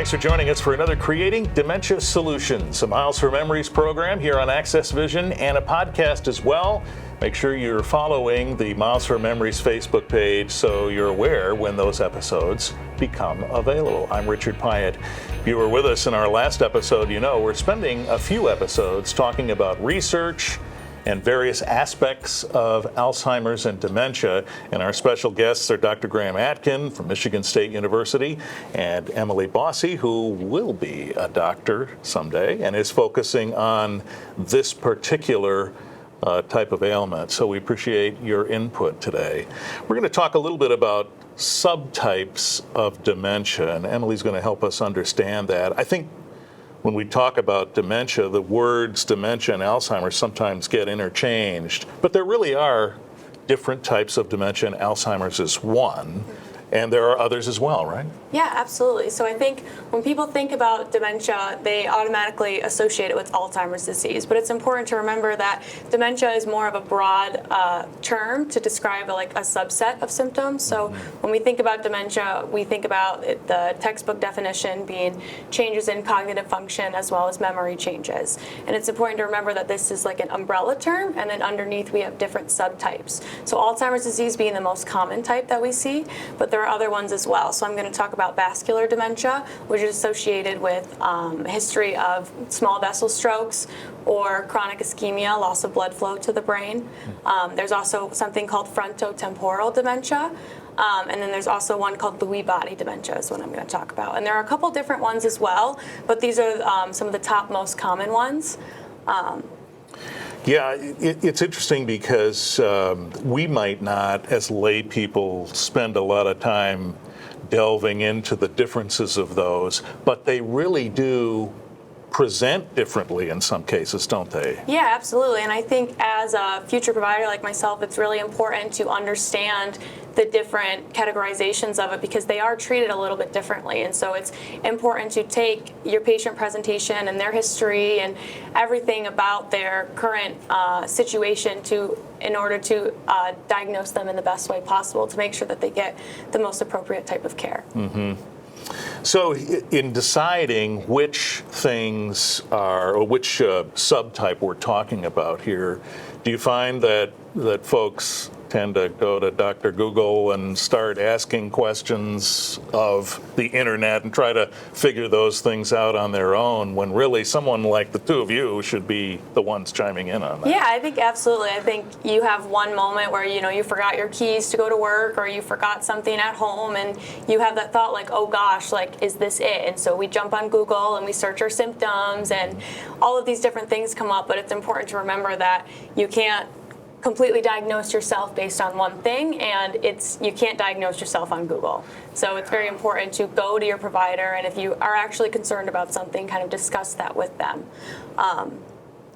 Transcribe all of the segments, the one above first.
Thanks for joining us for another Creating Dementia Solutions, a Miles for Memories program here on Access Vision and a podcast as well. Make sure you're following the Miles for Memories Facebook page so you're aware when those episodes become available. I'm Richard Pyatt. If you were with us in our last episode, you know we're spending a few episodes talking about research and various aspects of Alzheimer's and dementia. And our special guests are Dr. Graham Atkin from Michigan State University and Emily Bossy, who will be a doctor someday and is focusing on this particular type of ailment. So we appreciate your input today. We're going to talk a little bit about subtypes of dementia, and Emily's going to help us understand that. I think when we talk about dementia, the words dementia and Alzheimer's sometimes get interchanged, but there really are different types of dementia, and Alzheimer's is one, and there are others as well, right? Yeah, absolutely. So I think when people think about dementia, they automatically associate it with Alzheimer's disease, but it's important to remember that dementia is more of a broad term to describe like a subset of symptoms. So when we think about dementia, we think about the textbook definition being changes in cognitive function as well as memory changes. And it's important to remember that this is like an umbrella term, and then underneath we have different subtypes. So Alzheimer's disease being the most common type that we see, but there are other ones as well. So I'm going to talk about vascular dementia, which is associated with a history of small vessel strokes or chronic ischemia, loss of blood flow to the brain. There's also something called frontotemporal dementia. And then there's also one called Lewy body dementia is what I'm going to talk about. And there are a couple different ones as well, but these are some of the top most common ones. Yeah, it's interesting because we might not, as lay people, spend a lot of time delving into the differences of those, but they really do present differently in some cases, don't they? Yeah, absolutely. And I think as a future provider like myself, it's really important to understand the different categorizations of it because they are treated a little bit differently. And so it's important to take your patient presentation and their history and everything about their current situation in order to diagnose them in the best way possible to make sure that they get the most appropriate type of care. Mm-hmm. So in deciding which things are, or which subtype we're talking about here, do you find that folks tend to go to Dr. Google and start asking questions of the internet and try to figure those things out on their own when really someone like the two of you should be the ones chiming in on that? Yeah, I think absolutely. I think you have one moment where you forgot your keys to go to work or you forgot something at home and you have that thought like, oh gosh, like is this it? And so we jump on Google and we search our symptoms and all of these different things come up, but it's important to remember that you can't completely diagnose yourself based on one thing, and you can't diagnose yourself on Google. So it's very important to go to your provider, and if you are actually concerned about something, kind of discuss that with them.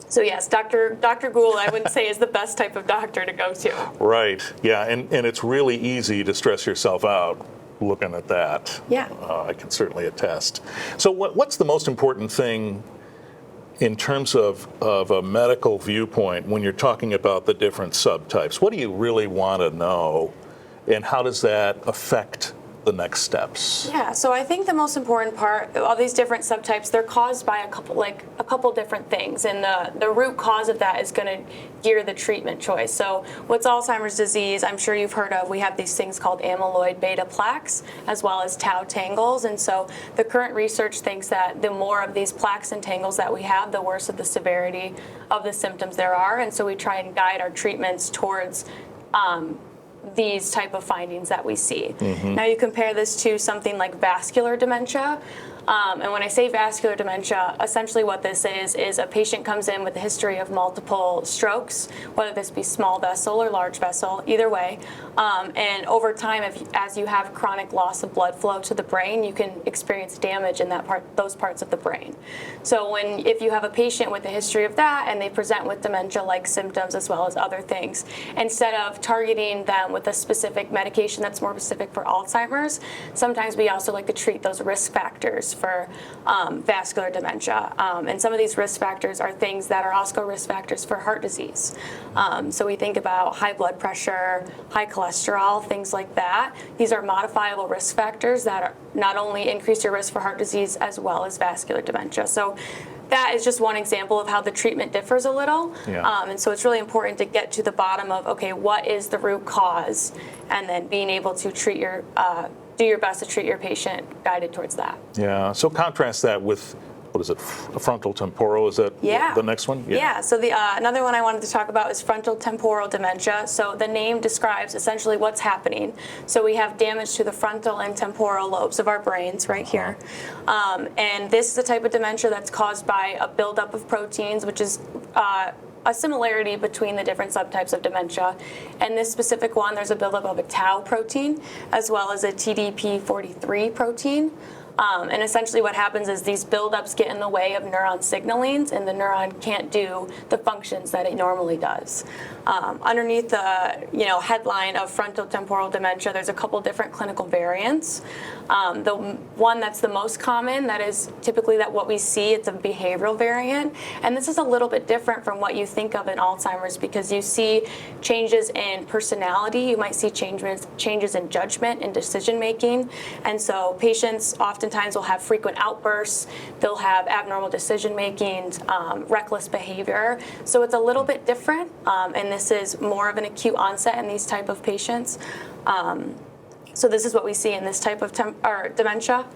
So yes, Dr. Google, I wouldn't say is the best type of doctor to go to. Right, yeah, and it's really easy to stress yourself out looking at that. Yeah. I can certainly attest. So what's the most important thing in terms of a medical viewpoint when you're talking about the different subtypes? What do you really want to know, and how does that affect the next steps? Yeah, so I think the most important part of these different subtypes, they're caused by a couple different things, and the root cause of that is going to gear the treatment choice. So what's Alzheimer's disease, I'm sure you've heard of, we have these things called amyloid beta plaques as well as tau tangles, and so the current research thinks that the more of these plaques and tangles that we have, the worse of the severity of the symptoms there are, and so we try and guide our treatments towards these type of findings that we see. Mm-hmm. Now you compare this to something like vascular dementia. And when I say vascular dementia, essentially what this is a patient comes in with a history of multiple strokes, whether this be small vessel or large vessel, either way. And over time, as you have chronic loss of blood flow to the brain, you can experience damage in those parts of the brain. So if you have a patient with a history of that and they present with dementia-like symptoms as well as other things, instead of targeting them with a specific medication that's more specific for Alzheimer's, sometimes we also like to treat those risk factors. for vascular dementia. And some of these risk factors are things that are also risk factors for heart disease. So we think about high blood pressure, high cholesterol, things like that. These are modifiable risk factors that are not only increase your risk for heart disease as well as vascular dementia. So that is just one example of how the treatment differs a little. Yeah. And so it's really important to get to the bottom of, okay, what is the root cause? And then being able to treat your, do your best to treat your patient guided towards that. Yeah. So contrast that with, what is it, frontal temporal? Is that the next one? Yeah. So the another one I wanted to talk about is frontal temporal dementia. So the name describes essentially what's happening. So we have damage to the frontal and temporal lobes of our brains right here. And this is a type of dementia that's caused by a buildup of proteins, which is a similarity between the different subtypes of dementia. And this specific one, there's a buildup of a tau protein as well as a TDP43 protein. And essentially what happens is these buildups get in the way of neuron signalings, and the neuron can't do the functions that it normally does. Underneath the headline of frontotemporal dementia, there's a couple different clinical variants. The one that's the most common, that is typically what we see, it's a behavioral variant. And this is a little bit different from what you think of in Alzheimer's, because you see changes in personality, you might see changes in judgment and decision making. And so patients oftentimes will have frequent outbursts, they'll have abnormal decision making, reckless behavior. So it's a little bit different, and this is more of an acute onset in these type of patients. So this is what we see in this type of dementia.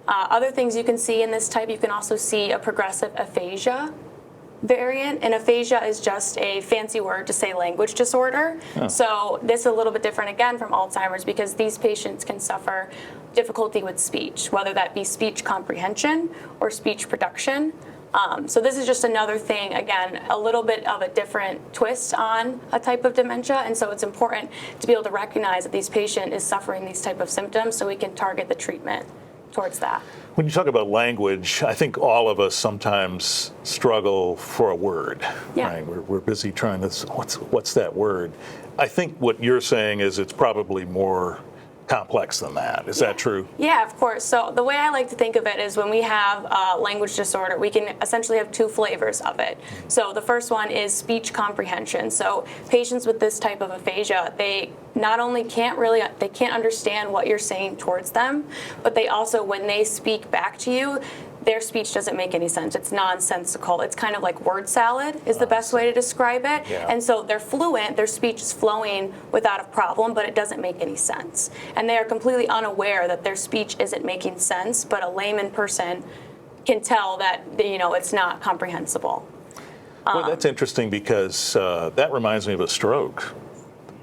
Other things you can see in this type, you can also see a progressive aphasia variant, and aphasia is just a fancy word to say language disorder. Oh. So this is a little bit different again from Alzheimer's, because these patients can suffer difficulty with speech, whether that be speech comprehension or speech production. So this is just another thing, again, a little bit of a different twist on a type of dementia, and so it's important to be able to recognize that this patient is suffering these type of symptoms so we can target the treatment towards that. When you talk about language, I think all of us sometimes struggle for a word. Yeah. Right? We're busy trying to, what's that word? I think what you're saying is it's probably more complex than that. Is that true? Yeah, of course. So the way I like to think of it is when we have language disorder, we can essentially have two flavors of it. So the first one is speech comprehension. So patients with this type of aphasia, they not only can't understand what you're saying towards them, but they also, when they speak back to you, their speech doesn't make any sense. It's nonsensical. It's kind of like word salad is the best way to describe it. Yeah. And so they're fluent, their speech is flowing without a problem, but it doesn't make any sense. And they are completely unaware that their speech isn't making sense, but a layman person can tell that, it's not comprehensible. Well, that's interesting, because that reminds me of a stroke.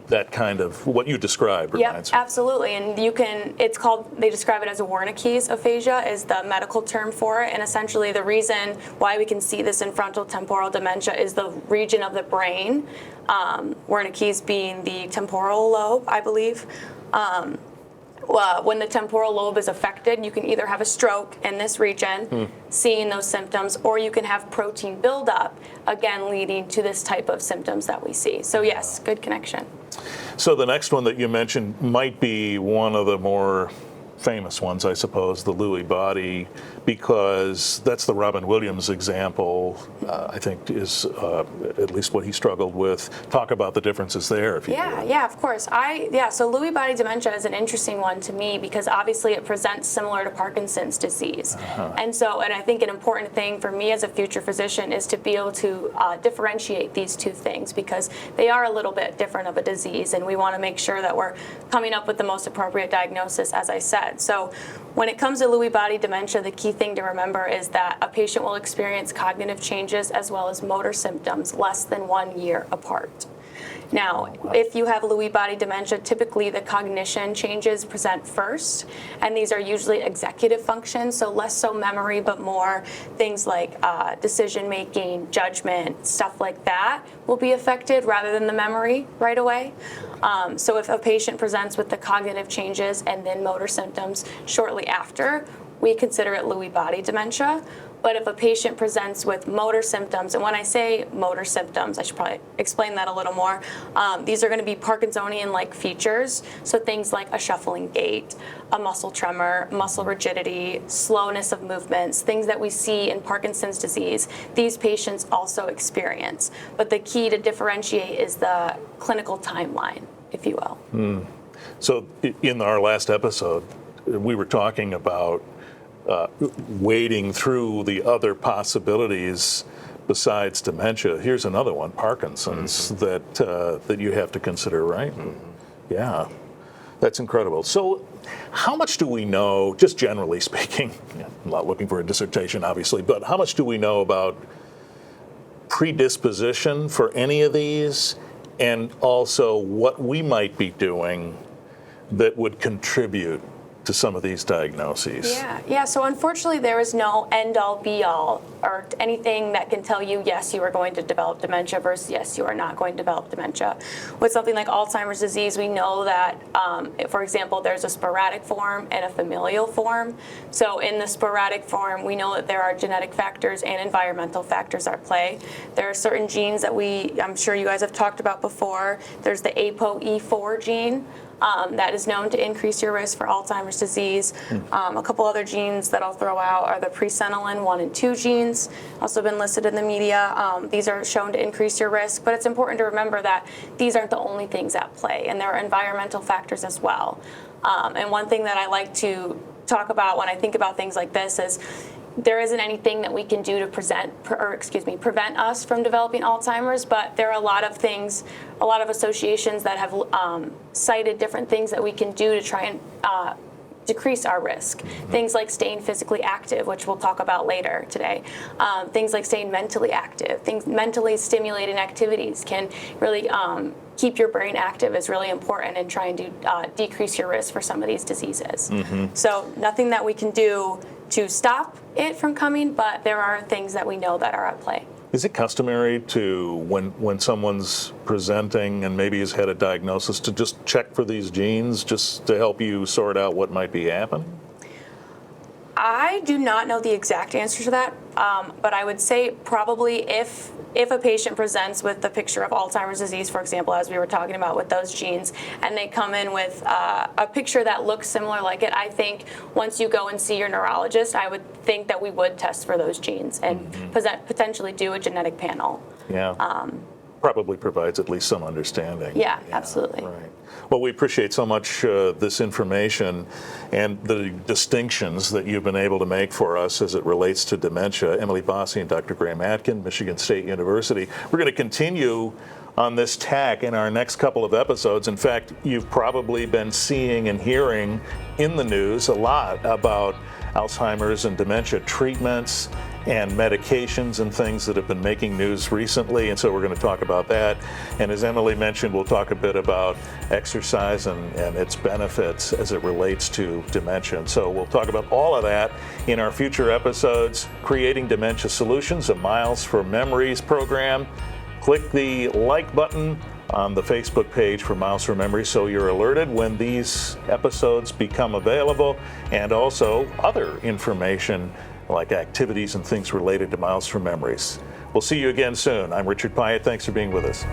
That kind of, what you described reminds me. Yeah, absolutely. And they describe it as a Wernicke's aphasia is the medical term for it. And essentially the reason why we can see this in frontal temporal dementia is the region of the brain, Wernicke's being the temporal lobe, I believe. When the temporal lobe is affected, you can either have a stroke in this region, seeing those symptoms, or you can have protein buildup, again leading to this type of symptoms that we see. So yes, good connection. So the next one that you mentioned might be one of the more famous ones, I suppose, the Lewy body, because that's the Robin Williams example, I think is at least what he struggled with. Talk about the differences there, if you would. Yeah, of course. So Lewy body dementia is an interesting one to me, because obviously it presents similar to Parkinson's disease. And I think an important thing for me as a future physician is to be able to differentiate these two things, because they are a little bit different of a disease, and we want to make sure that we're coming up with the most appropriate diagnosis, as I said. So when it comes to Lewy body dementia, the key thing to remember is that a patient will experience cognitive changes as well as motor symptoms less than 1 year apart. Now, if you have Lewy body dementia, typically the cognition changes present first, and these are usually executive functions, so less so memory, but more things like decision making, judgment, stuff like that will be affected rather than the memory right away. So if a patient presents with the cognitive changes and then motor symptoms shortly after, we consider it Lewy body dementia. But if a patient presents with motor symptoms, and when I say motor symptoms, I should probably explain that a little more. These are going to be Parkinsonian-like features, so things like a shuffling gait, a muscle tremor, muscle rigidity, slowness of movements, things that we see in Parkinson's disease, these patients also experience. But the key to differentiate is the clinical timeline, if you will. So in our last episode, we were talking about wading through the other possibilities besides dementia. Here's another one, Parkinson's, that you have to consider, right? Yeah, that's incredible. So how much do we know, just generally speaking, I'm not looking for a dissertation, obviously, but how much do we know about predisposition for any of these, and also what we might be doing that would contribute to some of these diagnoses? Yeah. So unfortunately, there is no end-all, be-all, or anything that can tell you, yes, you are going to develop dementia versus yes, you are not going to develop dementia. With something like Alzheimer's disease, we know that, for example, there's a sporadic form and a familial form. So in the sporadic form, we know that there are genetic factors and environmental factors at play. There are certain genes that I'm sure you guys have talked about before. There's the ApoE4 gene. That is known to increase your risk for Alzheimer's disease. A couple other genes that I'll throw out are the presenilin 1 and 2 genes, also been listed in the media. These are shown to increase your risk, but it's important to remember that these aren't the only things at play, and there are environmental factors as well. And one thing that I like to talk about when I think about things like this is there isn't anything that we can do to prevent us from developing Alzheimer's, but there are a lot of things, a lot of associations that have cited different things that we can do to try and decrease our risk. Things like staying physically active, which we'll talk about later today. Things like staying mentally active. Mentally stimulating activities can really keep your brain active, is really important in trying to decrease your risk for some of these diseases. So nothing that we can do to stop it from coming, but there are things that we know that are at play. Is it customary to, when someone's presenting and maybe has had a diagnosis, to just check for these genes just to help you sort out what might be happening? I do not know the exact answer to that, but I would say probably if a patient presents with the picture of Alzheimer's disease, for example, as we were talking about with those genes, and they come in with a picture that looks similar like it, I think once you go and see your neurologist, I would think that we would test for those genes and potentially do a genetic panel. Yeah. Probably provides at least some understanding. Yeah, absolutely. Right. Well, we appreciate so much this information and the distinctions that you've been able to make for us as it relates to dementia. Emily Bossi and Dr. Graham Atkin, Michigan State University. We're going to continue on this tack in our next couple of episodes. In fact, you've probably been seeing and hearing in the news a lot about Alzheimer's and dementia treatments and medications and things that have been making news recently, and so we're going to talk about that. And as Emily mentioned, we'll talk a bit about exercise and its benefits as it relates to dementia. And so we'll talk about all of that in our future episodes. Creating Dementia Solutions, a Miles for Memories program. Click the like button on the Facebook page for Miles for Memories so you're alerted when these episodes become available, and also other information like activities and things related to Miles for Memories. We'll see you again soon. I'm Richard Pyatt. Thanks for being with us.